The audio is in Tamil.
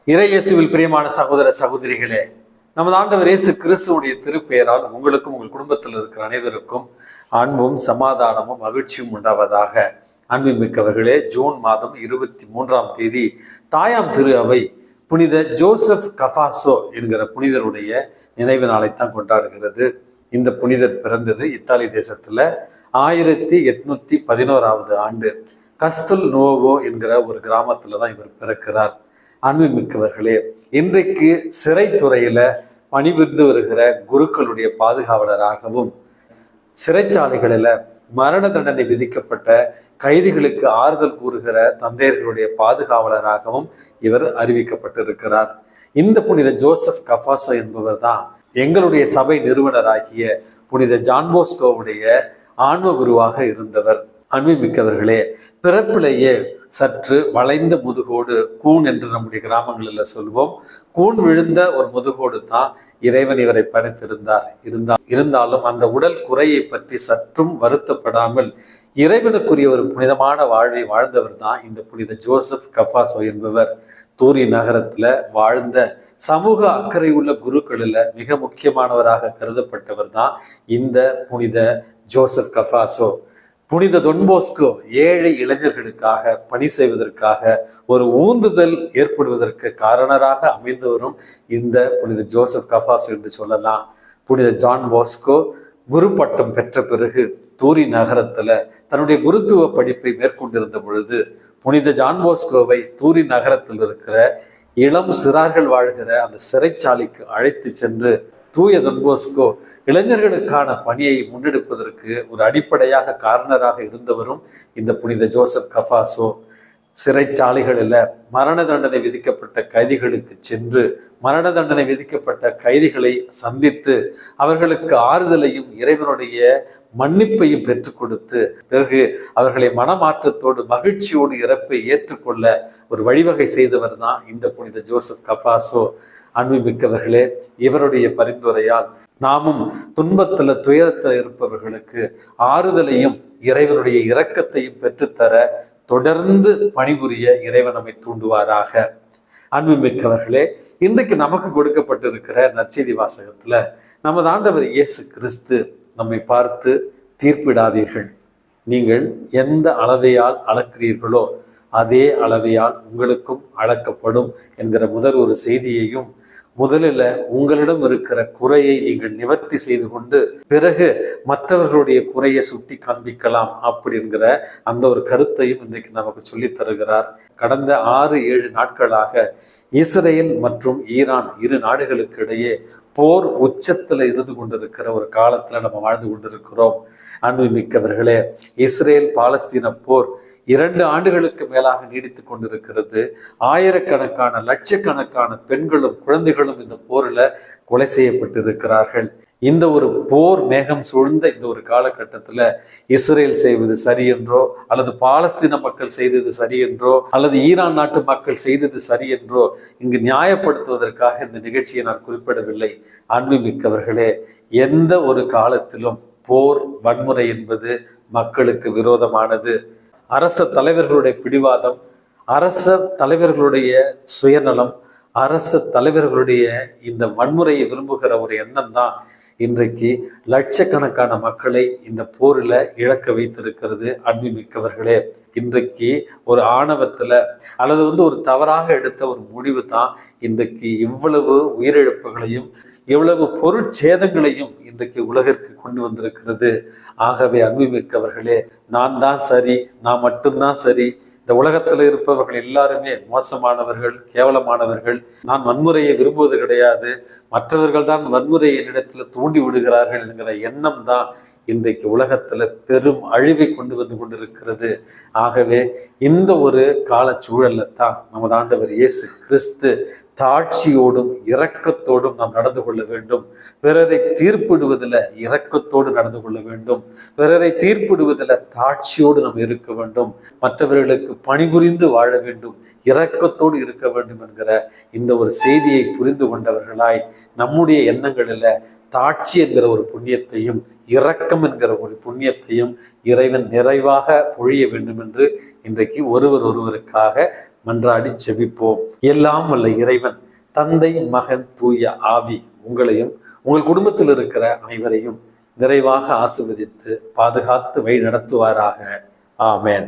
இறையேசுவில் பிரியமான சகோதர சகோதரிகளே, நமது ஆண்டவர் இயேசு கிறிஸ்துவுடைய திருப்பெயரால் உங்களுக்கும் உங்கள் குடும்பத்தில் இருக்கிற அனைவருக்கும் அன்பும் சமாதானமும் மகிழ்ச்சியும் உண்டாவதாக. அன்பின் மிக்கவர்களே, ஜூன் மாதம் 23 தாயாம் திரு அவை புனித ஜோசப் கஃபாசோ என்கிற புனிதருடைய நினைவு நாளைத்தான் கொண்டாடுகிறது. இந்த புனிதர் பிறந்தது இத்தாலி தேசத்துல 1811 ஆண்டு கஸ்துல் நோவோ என்கிற ஒரு கிராமத்துல தான் இவர் பிறக்கிறார். அன்புமிக்கவர்களே, இன்றைக்கு சிறைத்துறையில பணிபுரிந்து வருகிற குருக்களுடைய பாதுகாவலராகவும், சிறைச்சாலைகளில மரண தண்டனை விதிக்கப்பட்ட கைதிகளுக்கு ஆறுதல் கூறுகிற தந்தையர்களுடைய பாதுகாவலராகவும் இவர் அறிவிக்கப்பட்டிருக்கிறார். இந்த புனித ஜோசப் கஃபாசோ என்பவர் தான் எங்களுடைய சபை நிறுவனராகிய புனித ஜான் போஸ்கோவுடைய ஆன்ம குருவாக இருந்தவர். அன்புமிக்கவர்களே, பிறப்பிலேயே சற்று வளைந்த முதுகோடு, கூன் என்று நம்முடைய கிராமங்களில் சொல்வோம், கூன் விழுந்த ஒரு முதுகோடு தான் இறைவன் இவரை படைத்திருந்தார். இருந்தாலும் அந்த உடல் குறையை பற்றி சற்றும் வருத்தப்படாமல் இறைவனுக்குரிய ஒரு புனிதமான வாழ்வை வாழ்ந்தவர் தான் இந்த புனித ஜோசப் கஃபாசோ என்பவர். தூரி நகரத்துல வாழ்ந்த சமூக அக்கறை உள்ள குருக்களில் மிக முக்கியமானவராக கருதப்பட்டவர் தான் இந்த புனித ஜோசப் கஃபாசோ. புனித தொன்போஸ்கோ ஏழை இளைஞர்களுக்காக பணி செய்வதற்காக ஒரு ஊந்துதல் ஏற்படுவதற்கு காரணராக அமைந்தவரும் இந்த புனித ஜோசப் கஃபாசோ என்று சொல்லலாம். புனித ஜான் போஸ்கோ குரு பட்டம் பெற்ற பிறகு தூரி நகரத்துல தன்னுடைய குருத்துவ படிப்பை மேற்கொண்டிருந்த பொழுது புனித ஜான் போஸ்கோவை தூரி நகரத்தில் இருக்கிற இளம் சிறார்கள் வாழ்கிற அந்த சிறைச்சாலைக்கு அழைத்து சென்று தூய தொன்போஸ்கோ இளைஞர்களுக்கான பணியை முன்னெடுப்பதற்கு ஒரு அடிப்படையாக காரணராக இருந்தவரும் இந்த புனித ஜோசப் கஃபாசோ. சிறைச்சாலைகளில் மரண தண்டனை விதிக்கப்பட்ட கைதிகளுக்கு சென்று மரண தண்டனை விதிக்கப்பட்ட கைதிகளை சந்தித்து அவர்களுக்கு ஆறுதலையும் இறைவனுடைய மன்னிப்பையும் பெற்றுக் கொடுத்து பிறகு அவர்களை மனமாற்றத்தோடு மகிழ்ச்சியோடு இறப்பை ஏற்றுக்கொள்ள ஒரு வழிவகை செய்தவர் தான் இந்த புனித ஜோசப் கஃபாசோ. அன்புமிக்கவர்களே, இவருடைய பரிந்துரையால் நாமும் துன்பத்துல துயரத்தில் இருப்பவர்களுக்கு ஆறுதலையும் இறைவனுடைய இரக்கத்தையும் பெற்றுத்தர தொடர்ந்து பணிபுரிய இறைவன் நம்மை தூண்டுவாராக. அன்புமிக்கவர்களே, இன்றைக்கு நமக்கு கொடுக்கப்பட்டிருக்கிற நற்செய்தி வாசகத்துல நமது ஆண்டவர் இயேசு கிறிஸ்து நம்மை பார்த்து, தீர்ப்பிடாதீர்கள், நீங்கள் எந்த அளவையால் அளக்கிறீர்களோ அதே அளவையால் உங்களுக்கும் அளக்கப்படும் என்கிற முதல் ஒரு செய்தியையும், முதலில் உங்களிடம் இருக்கிற குறையை நீங்கள் நிவர்த்தி செய்து கொண்டு பிறகு மற்றவர்களுடைய குறையை சுட்டி காண்பிக்கலாம் அப்படிங்கிற அந்த ஒரு கருத்தையும் இன்றைக்கு நமக்கு சொல்லித் தருகிறார். கடந்த 6-7 நாட்களாக இஸ்ரேல் மற்றும் ஈரான் இரு நாடுகளுக்கு இடையே போர் உச்சத்துல இருந்து கொண்டிருக்கிற ஒரு காலத்துல நம்ம வாழ்ந்து கொண்டிருக்கிறோம். அன்புமிக்கவர்களே, இஸ்ரேல் பாலஸ்தீன போர் 2 ஆண்டுகளுக்கு மேலாக நீடித்து கொண்டிருக்கிறது. ஆயிரக்கணக்கான லட்சக்கணக்கான பெண்களும் குழந்தைகளும் இந்த போரில் கொலை செய்யப்பட்டிருக்கிறார்கள். இந்த ஒரு போர் மேகம் சூழ்ந்த இந்த ஒரு காலகட்டத்தில் இஸ்ரேல் செய்வது சரி என்றோ, அல்லது பாலஸ்தீன மக்கள் செய்தது சரி என்றோ, அல்லது ஈரான் நாட்டு மக்கள் செய்தது சரி என்றோ இங்கு நியாயப்படுத்துவதற்காக இந்த நிகழ்ச்சியை நான் குறிப்பிடவில்லை. அன்புமிக்கவர்களே, எந்த ஒரு காலத்திலும் போர் வன்முறை என்பது மக்களுக்கு விரோதமானது. அரச தலைவர்களுடைய பிடிவாதம், அரச தலைவர்களுடைய சுயநலம், அரச தலைவர்களுடைய இந்த வன்முறையை விரும்புகிற ஒரு எண்ணம் தான் இன்றைக்கு லட்சக்கணக்கான மக்களை இந்த போரில் இழக்க வைத்திருக்கிறது. அன்புமிக்கவர்களே, இன்றைக்கு ஒரு ஆணவத்துல அல்லது ஒரு தவறாக எடுத்த ஒரு முடிவு தான் இன்றைக்கு இவ்வளவு உயிரிழப்புகளையும் இவ்வளவு பொருட்சேதங்களையும் இன்றைக்கு உலகிற்கு கொண்டு வந்திருக்கிறது. ஆகவே அன்புமிக்கவர்களே, நான் தான் சரி, நான் மட்டும்தான் சரி, இந்த உலகத்துல இருப்பவர்கள் எல்லாருமே மோசமானவர்கள், கேவலமானவர்கள், நான் வன்முறையை விரும்புவது கிடையாது, மற்றவர்கள் தான் வன்முறையை என்னிடத்துல தூண்டி விடுகிறார்கள் என்கிற எண்ணம் தான் இன்றைக்கு உலகத்துல பெரும் அழிவை கொண்டு வந்து கொண்டிருக்கிறது. ஆகவே இந்த ஒரு கால சூழல்ல தான் நமது ஆண்டவர் இயேசு கிறிஸ்து தாட்சியோடும் இரக்கத்தோடும் நாம் நடந்து கொள்ள வேண்டும். பிறரை தீர்ப்பிடுவதில் இரக்கத்தோடு நடந்து கொள்ள வேண்டும். பிறரை தீர்ப்பிடுவதில் தாட்சியோடு நாம் இருக்க வேண்டும். மற்றவர்களுக்கு பணிபுரிந்து வாழ வேண்டும், இரக்கத்தோடு இருக்க வேண்டும் என்கிற இந்த ஒரு செய்தியை புரிந்து கொண்டவர்களாய் நம்முடைய எண்ணங்களில் தாட்சி என்கிற ஒரு புண்ணியத்தையும் இரக்கம் என்கிற ஒரு புண்ணியத்தையும் இறைவன் நிறைவாக பொழிய வேண்டும் என்று இன்றைக்கு ஒருவருக்காக மன்றாடி செபிப்போம். எல்லாம் வல்ல இறைவன் தந்தை, மகன், தூய ஆவி உங்களையும் உங்கள் குடும்பத்தில் இருக்கிற அனைவரையும் நிறைவாக ஆசீர்வதித்து பாதுகாத்து வழி நடத்துவாராக. ஆமென்.